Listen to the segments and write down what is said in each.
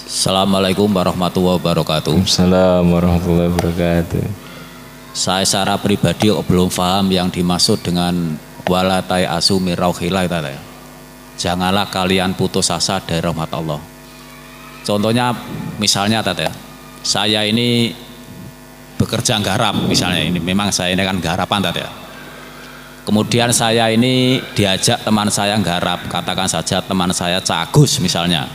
Assalamualaikum warahmatullahi wabarakatuh. Assalamualaikum warahmatullahi wabarakatuh. Saya secara pribadi belum paham yang dimaksud dengan walatai asu mirauhillah tadi. Janganlah kalian putus asa dari rahmat Allah. Contohnya misalnya tadi, saya ini bekerja garap misalnya, ini memang saya ini kan garapan tadi ya. Kemudian saya ini diajak teman saya garap, katakan saja teman saya Cak Agus misalnya.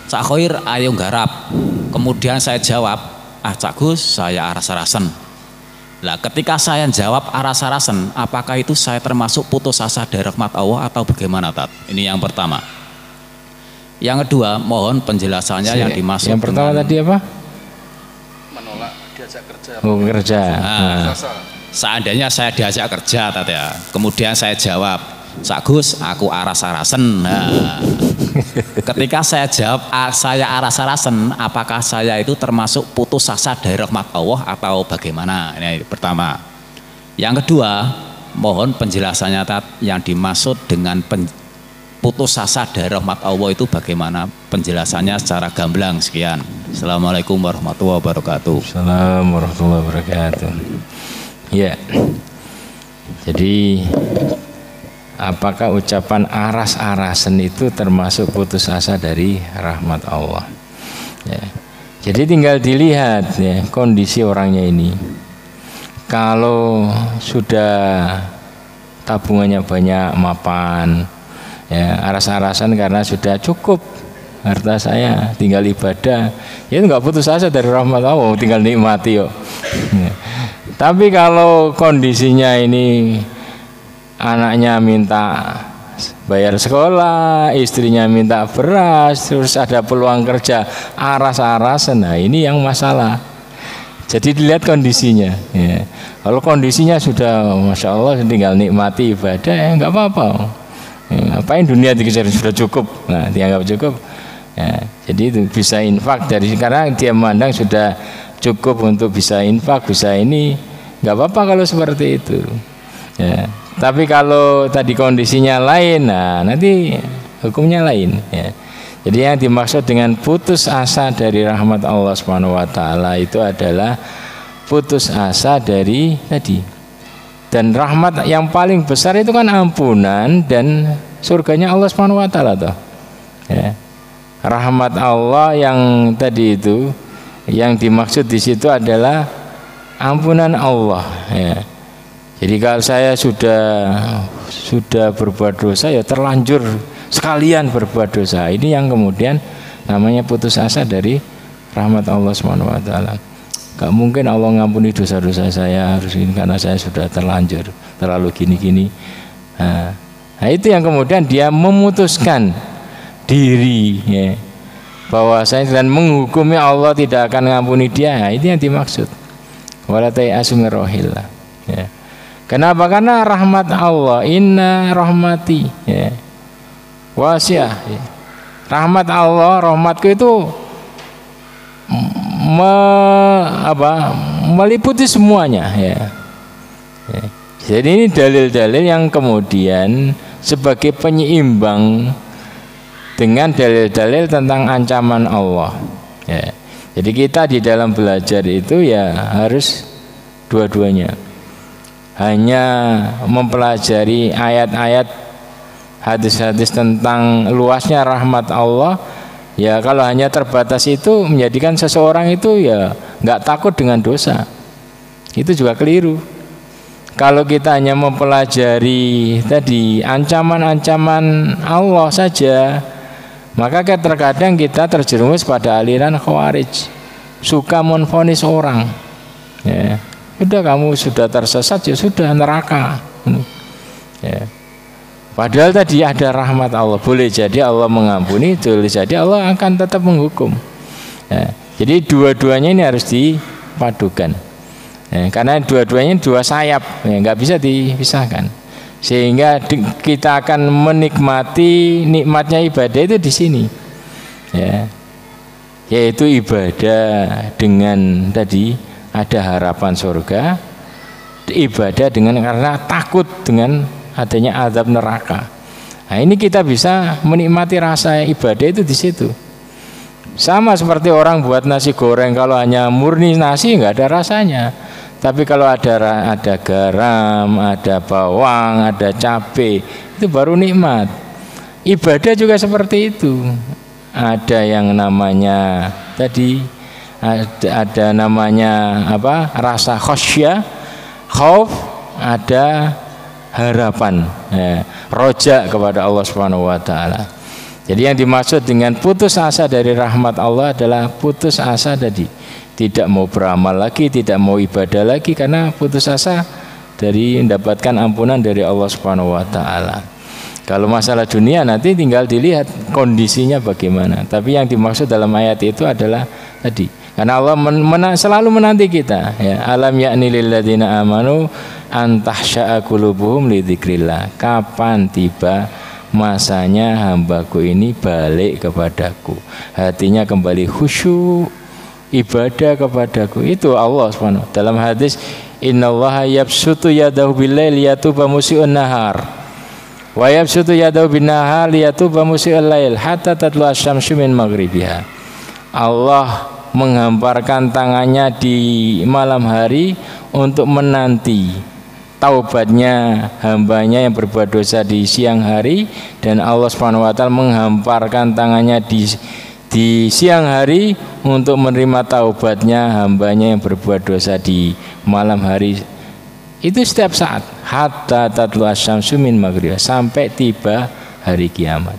Cak Khoir ayo garap. Kemudian saya jawab, Cak Gus saya aras-arasen. Nah ketika saya jawab aras-arasen, apakah itu saya termasuk putus asa dari rahmat Allah atau bagaimana Tat? Ini yang pertama. Yang kedua, mohon penjelasannya yang dimaksud. Yang pertama tadi apa? Menolak diajak kerja. Oh, kerja. Seandainya saya diajak kerja Tat ya. Kemudian saya jawab, Cak Gus aku aras-arasen. Nah, ketika saya jawab saya aras-arasen, apakah saya itu termasuk putus asa dari rahmat Allah atau bagaimana? Ini pertama. Yang kedua, mohon penjelasannya Tat, yang dimaksud dengan putus asa dari rahmat Allah itu bagaimana? Penjelasannya secara gamblang. Sekian. Assalamualaikum warahmatullahi wabarakatuh. Assalamualaikum warahmatullahi wabarakatuh. Ya. Jadi apakah ucapan aras-arasen itu termasuk putus asa dari rahmat Allah? Ya. Jadi tinggal dilihat ya kondisi orangnya ini. Kalau sudah tabungannya banyak, mapan, ya aras-arasan karena sudah cukup harta saya, tinggal ibadah, ya itu nggak putus asa dari rahmat Allah, tinggal nikmati yuk. Ya. Tapi kalau kondisinya ini anaknya minta bayar sekolah, istrinya minta beras, terus ada peluang kerja, aras-arasan, nah ini yang masalah. Jadi dilihat kondisinya. Ya. Kalau kondisinya sudah, masya Allah, tinggal nikmati ibadah, ya nggak apa-apa. Ya, ngapain dunia dikejar, sudah cukup, nah dianggap cukup. Ya, jadi itu bisa infak dari karena dia memandang sudah cukup untuk bisa infak, bisa ini, nggak apa-apa kalau seperti itu. Ya. Tapi kalau tadi kondisinya lain, nah nanti hukumnya lain. Ya. Jadi yang dimaksud dengan putus asa dari rahmat Allah Subhanahu Wa Taala itu adalah putus asa dari tadi. Dan rahmat yang paling besar itu kan ampunan dan surganya Allah Subhanahu Wa Taala toh. Ya. Rahmat Allah yang tadi itu, yang dimaksud di situ adalah ampunan Allah. Ya. Jadi kalau saya sudah berbuat dosa, ya terlanjur sekalian berbuat dosa. Ini yang kemudian namanya putus asa dari rahmat Allah Subhanahu Wa Taala. Gak mungkin Allah ngampuni dosa-dosa saya harus ini karena saya sudah terlanjur terlalu gini-gini. Nah itu yang kemudian dia memutuskan diri, ya, bahwa saya dan menghukumi Allah tidak akan ngampuni dia. Nah, itu yang dimaksud. Walatai asmirohillah. Ya. Kenapa? Karena rahmat Allah, inna rahmati, ya, wasiah. Ya. Rahmat Allah, rahmatku itu meliputi semuanya. Ya. Ya. Jadi ini dalil-dalil yang kemudian sebagai penyeimbang dengan dalil-dalil tentang ancaman Allah. Ya. Jadi kita di dalam belajar itu ya harus dua-duanya. Hanya mempelajari ayat-ayat hadis-hadis tentang luasnya rahmat Allah, ya kalau hanya terbatas itu menjadikan seseorang itu ya nggak takut dengan dosa, itu juga keliru. Kalau kita hanya mempelajari tadi ancaman-ancaman Allah saja, maka terkadang kita terjerumus pada aliran khawarij, suka menvonis orang. Ya. Sudah kamu sudah tersesat, ya sudah neraka. Ya. Padahal tadi ada rahmat Allah, boleh jadi Allah mengampuni, boleh jadi Allah akan tetap menghukum. Ya. Jadi dua-duanya ini harus dipadukan. Ya. Karena dua-duanya dua sayap, ya, nggak bisa dipisahkan. Sehingga kita akan menikmati nikmatnya ibadah itu di sini. Ya. Yaitu ibadah dengan tadi ada harapan surga, ibadah dengan karena takut dengan adanya azab neraka. Nah ini kita bisa menikmati rasa ibadah itu di situ. Sama seperti orang buat nasi goreng, kalau hanya murni nasi nggak ada rasanya. Tapi kalau ada garam, ada bawang, ada cabai, itu baru nikmat. Ibadah juga seperti itu. Ada yang namanya tadi ada namanya apa? Rasa khasyah, khauf, ada harapan, roja kepada Allah Subhanahu wa taala. Jadi yang dimaksud dengan putus asa dari rahmat Allah adalah putus asa tadi, tidak mau beramal lagi, tidak mau ibadah lagi karena putus asa dari mendapatkan ampunan dari Allah Subhanahu wa taala. Kalau masalah dunia nanti tinggal dilihat kondisinya bagaimana. Tapi yang dimaksud dalam ayat itu adalah tadi, karena Allah selalu menanti kita, ya. Alam ya'ni lil ladzina amanu an tahsya'a qulubuhum li dzikrillah. Kapan tiba masanya hambaku ini balik kepadaku, hatinya kembali khusyuk ibadah kepadaku. Itu Allah SWT dalam hadis, innallaha yabsutu yadahu bil-lail liyatuba musii'un nahar wa yabsutu yadahu bin-nahar liyatuba musii'ul lail hatta tatlu asy-syamsu min maghribiha. Allah menghamparkan tangannya di malam hari untuk menanti taubatnya hambanya yang berbuat dosa di siang hari, dan Allah Subhanahu wa taala menghamparkan tangannya di siang hari untuk menerima taubatnya hambanya yang berbuat dosa di malam hari. Itu setiap saat, hatta tatlu asy-syamsu min maghribah, sampai tiba hari kiamat.